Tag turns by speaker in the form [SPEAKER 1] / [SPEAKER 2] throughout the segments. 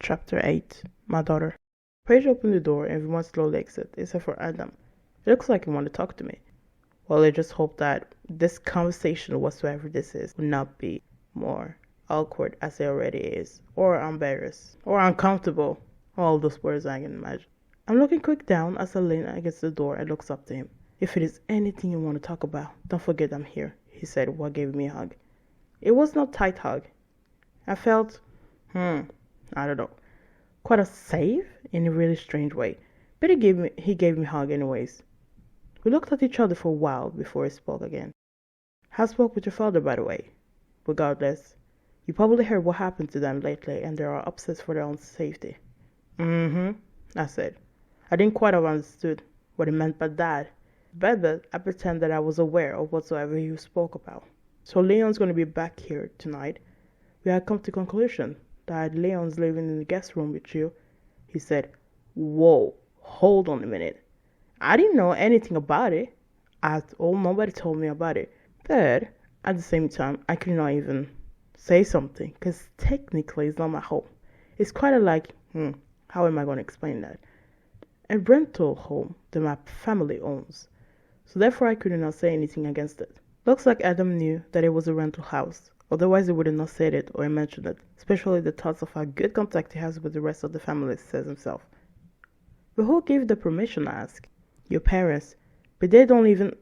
[SPEAKER 1] Chapter 8. My daughter. Paige opened the door and everyone slowly exited, except for Adam. It looks like he wanted to talk to me. Well, I just hope that this conversation, whatsoever this is, will not be more awkward as it already is, or embarrassed, or uncomfortable. All those words I can imagine. I'm looking quick down as I lean against the door and looks up to him. If it is anything you want to talk about, don't forget I'm here, he said while giving me a hug. It was not a tight hug. I felt, I don't know, quite a safe in a really strange way. But he gave me a hug anyways. We looked at each other for a while before he spoke again. I spoke with your father, by the way. Regardless, you probably heard what happened to them lately and they are upset for their own safety. I said. I didn't quite have understood what he meant by that. But I pretend that I was aware of whatsoever he spoke about. So Leon's going to be back here tonight. We had come to the conclusion that Leon's living in the guest room with you. He said, "Whoa, hold on a minute. I didn't know anything about it at all. Nobody told me about it. But at the same time, I could not even say something because technically it's not my home. It's quite like, how am I going to explain that? A rental home that my family owns. So therefore I could not say anything against it. Looks like Adam knew that it was a rental house. Otherwise he would have not said it or mentioned it, especially the thoughts of how good contact he has with the rest of the family, says himself. But who gave the permission, I ask? Your parents. But they don't even,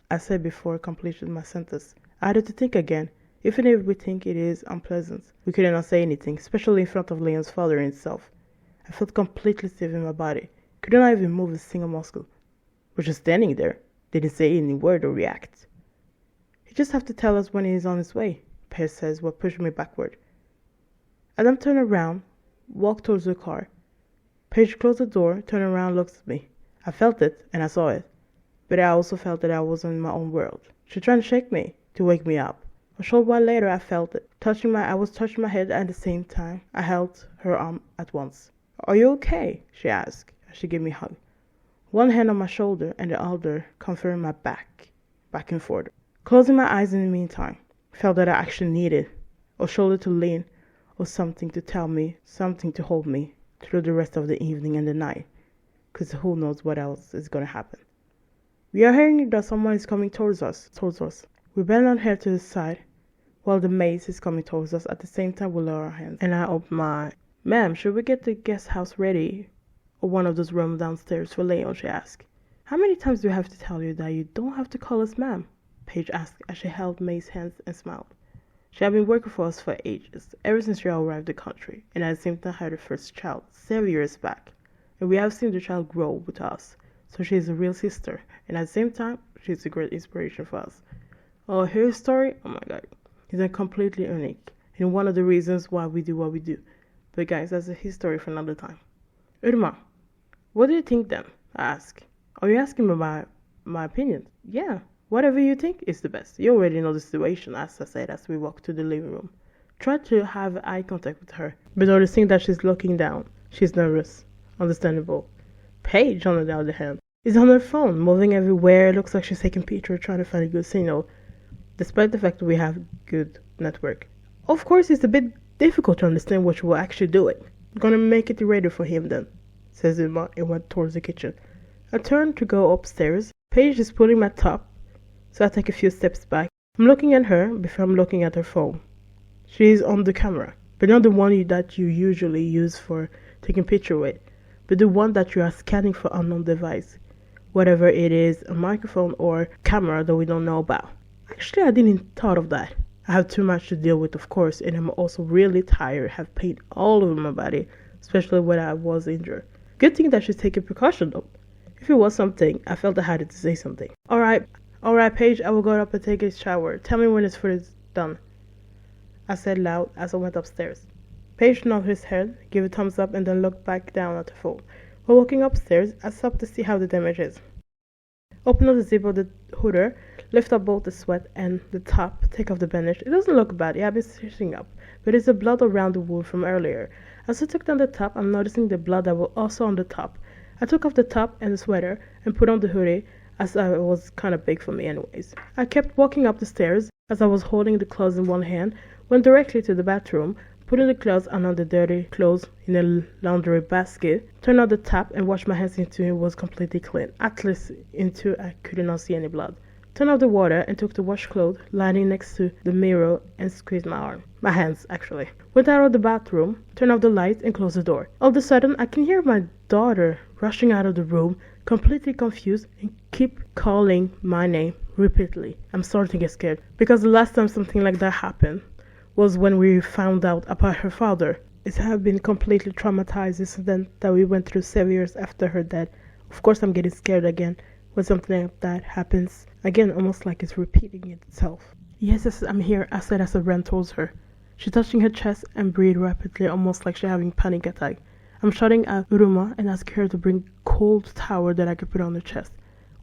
[SPEAKER 1] I said before I completed my sentence. I had to think again. Even if we think it is unpleasant, we could not say anything, especially in front of Leon's father himself. I felt completely stiff in my body. Could not even move a single muscle. We're just standing there. Didn't say any word or react. He just have to tell us when he is on his way, Paige says while pushing me backward. Adam turned around, walked towards the car. Paige closed the door, turned around and looked at me. I felt it, and I saw it. But I also felt that I was in my own world. She tried to shake me, to wake me up. A short while later, I felt it. I was touching my head at the same time. I held her arm at once. Are you okay? She asked, as she gave me a hug. One hand on my shoulder and the other comforting my back and forth. Closing my eyes in the meantime, I felt that I actually needed a shoulder to lean or something to tell me, something to hold me through the rest of the evening and the night. Because who knows what else is going to happen. We are hearing that someone is coming towards us. We bend our head to the side while the maid is coming towards us. At the same time, we lower our hands. And I open my eyes. Ma'am, should we get the guest house ready? Or one of those rooms downstairs for Leon, she asked. How many times do I have to tell you that you don't have to call us ma'am? Paige asked as she held May's hands and smiled. She had been working for us for ages, ever since she arrived in the country, and at the same time had her first child 7 years back. And we have seen the child grow with us, so she is a real sister, and at the same time, she is a great inspiration for us. Oh, her story, oh my god, is completely unique, and one of the reasons why we do what we do. But guys, that's a history for another time. Irma, what do you think then? I ask. Are you asking me my opinion? Yeah, whatever you think is the best. You already know the situation, as I said as we walked to the living room. Try to have eye contact with her, but noticing that she's looking down. She's nervous. Understandable. Paige, on the other hand, is on her phone, moving everywhere. It looks like she's taking pictures, trying to find a good signal, despite the fact that we have good network. Of course, it's a bit difficult to understand what she will actually do it. I'm gonna make it ready for him then, says Irma and went towards the kitchen. I turned to go upstairs. Paige is pulling my top, so I take a few steps back. I'm looking at her before I'm looking at her phone. She is on the camera, but not the one that you usually use for taking picture with, but the one that you are scanning for unknown device, whatever it is, a microphone or camera that we don't know about. Actually, I didn't thought of that. I have too much to deal with, of course, and I'm also really tired, have pain all over my body, especially when I was injured. Good thing that she's taking precaution though. If it was something, I felt I had to say something. Alright, Paige, I will go up and take a shower. Tell me when this food is done, I said loud as I went upstairs. Paige nodded his head, gave a thumbs up, and then looked back down at the phone. While walking upstairs, I stopped to see how the damage is. Open up the zip of the hooder, lift up both the sweat and the top, take off the bandage. It doesn't look bad, it had been stitching up, but it's the blood around the wound from earlier. As I took down the top, I'm noticing the blood that was also on the top. I took off the top and the sweater and put on the hoodie, as it was kind of big for me anyways. I kept walking up the stairs as I was holding the clothes in one hand, went directly to the bathroom, putting the clothes and on the dirty clothes in a laundry basket, turned on the tap and washed my hands into it was completely clean, at least into I could not see any blood. Turned off the water and took the washed clothes lying next to the mirror and squeezed my arm. My hands, actually. Went out of the bathroom, turned off the light and closed the door. All of a sudden, I can hear my daughter rushing out of the room, completely confused, and keep calling my name repeatedly. I'm starting to get scared, because the last time something like that happened was when we found out about her father. It had been completely traumatized incident that we went through 7 years after her death. Of course, I'm getting scared again when something like that happens. Again, almost like it's repeating itself. Yes, I'm here, I said as I ran towards her. She touching her chest and breathed rapidly, almost like she's having a panic attack. I'm shouting at Uruma and asking her to bring cold towel that I could put on her chest.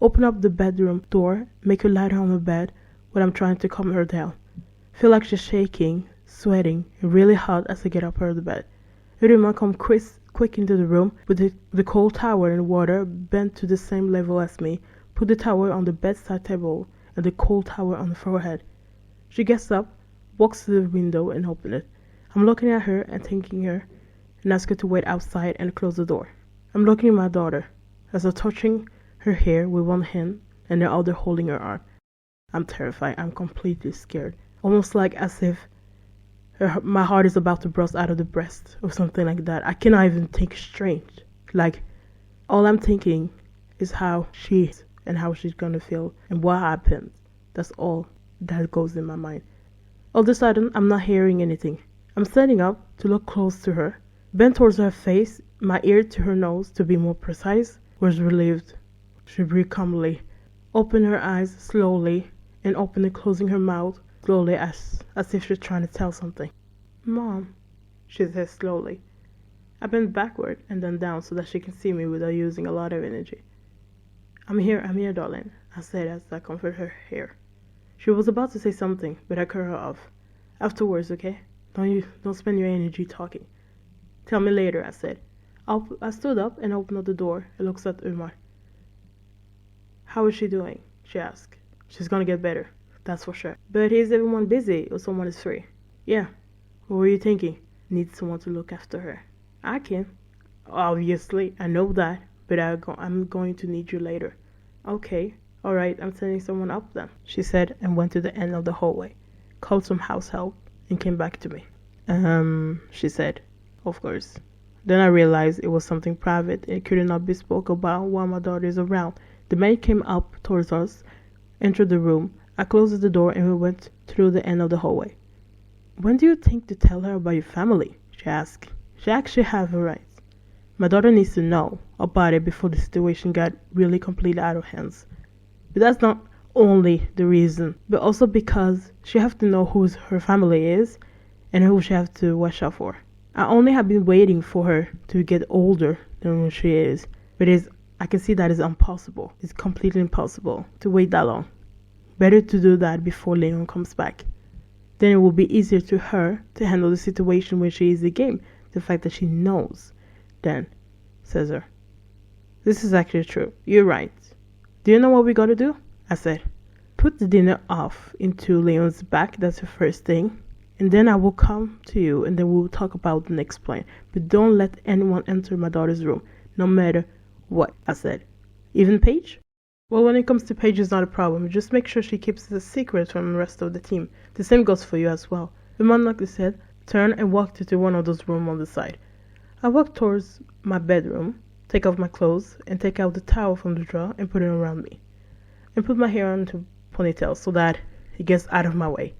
[SPEAKER 1] Open up the bedroom door, make her lie down on the bed while I'm trying to calm her down. Feel like she's shaking, sweating, and really hot as I get up out of the bed. Uruma come quick into the room with the cold towel and water bent to the same level as me, put the towel on the bedside table and the cold towel on the forehead. She gets up, walks to the window and opens it. I'm looking at her and thanking her and ask her to wait outside and close the door. I'm looking at my daughter as I'm touching her hair with one hand and the other holding her arm. I'm terrified. I'm completely scared. Almost like as if my heart is about to burst out of the breast or something like that. I cannot even think straight. Like, all I'm thinking is how she is and how she's gonna feel and what happened. That's all that goes in my mind. All of a sudden, I'm not hearing anything. I'm standing up to look close to her, bent towards her face, my ear to her nose to be more precise. Was relieved. She breathed calmly, opened her eyes slowly, and opened and closing her mouth slowly as if she's trying to tell something. Mom, she said slowly. I bent backward and then down so that she can see me without using a lot of energy. I'm here, darling, I said as I comforted her hair. She was about to say something, but I cut her off. Afterwards, okay? Don't spend your energy talking. Tell me later, I said. I stood up and opened up the door and looked at Umar. How is she doing? She asked. She's gonna get better, that's for sure. But is everyone busy or someone is free? Yeah. What were you thinking? Need someone to look after her. I can. Obviously, I know that, but I'm going to need you later. Okay. Alright, I'm sending someone up then, she said and went to the end of the hallway, called some house help, and came back to me. She said. Of course. Then I realized it was something private and it could not be spoken about while my daughter is around. The maid came up towards us, entered the room. I closed the door and we went through the end of the hallway. When do you think to tell her about your family? She asked. She actually has her rights. My daughter needs to know about it before the situation got really completely out of hands. But that's not only the reason, but also because she has to know who her family is and who she has to watch out for. I only have been waiting for her to get older than when she is, but I can see that is impossible. It's completely impossible to wait that long. Better to do that before Leon comes back. Then it will be easier to her to handle the situation when she is in the game. The fact that she knows. Then, Caesar. This is actually true. You're right. Do you know what we gotta do? I said. Put the dinner off into Leon's back. That's the first thing. And then I will come to you and then we will talk about the next plan. But don't let anyone enter my daughter's room. No matter what, I said. Even Paige? Well, when it comes to Paige, it's not a problem. Just make sure she keeps it a secret from the rest of the team. The same goes for you as well. The man, like I said, turned and walked into one of those rooms on the side. I walked towards my bedroom, take off my clothes, and take out the towel from the drawer and put it around me. And put my hair into ponytail so that it gets out of my way.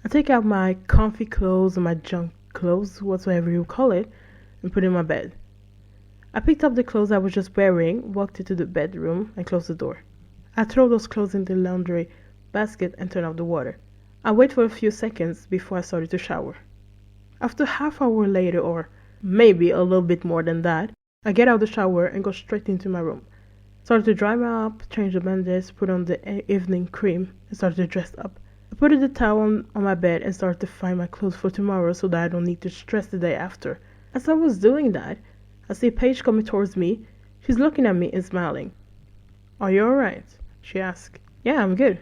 [SPEAKER 1] I take out my comfy clothes and my junk clothes, whatsoever you call it, and put it in my bed. I picked up the clothes I was just wearing, walked into the bedroom, and closed the door. I throw those clothes in the laundry basket and turn off the water. I wait for a few seconds before I started to shower. After half hour later, or maybe a little bit more than that, I get out of the shower and go straight into my room. Started to dry me up, change the bandages, put on the evening cream, and started to dress up. I put the towel on my bed and started to find my clothes for tomorrow so that I don't need to stress the day after. As I was doing that, I see Paige coming towards me. She's looking at me and smiling. Are you alright? She asked. Yeah, I'm good.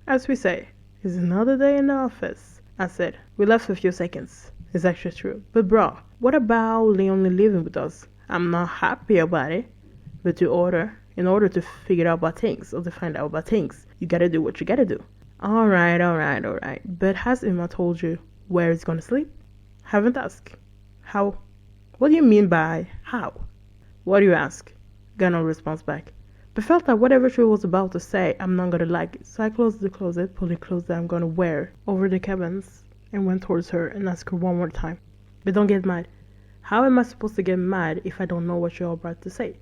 [SPEAKER 1] As we say, it's another day in the office, I said. We left for a few seconds. It's actually true. But bro, what about only living with us? I'm not happy about it. But in order to figure out about things or to find out about things, you gotta do what you gotta do. Alright. But has Emma told you where he's gonna sleep? Haven't asked. How? What do you mean by how? What do you ask? Got no response back. But felt that whatever she was about to say, I'm not gonna like it. So I closed the closet, pulled the clothes that I'm gonna wear over the cabins, and went towards her and asked her one more time. But don't get mad. How am I supposed to get mad if I don't know what you're about to say?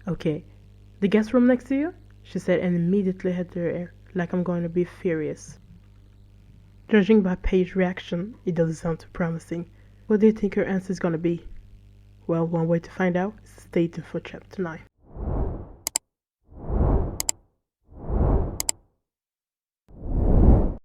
[SPEAKER 1] Okay, the guest room next to you? She said and immediately hit her ear, like I'm going to be furious. Judging by Paige's reaction, it doesn't sound too promising. What do you think her answer is gonna be? Well, one way to find out is stay tuned for chapter 9.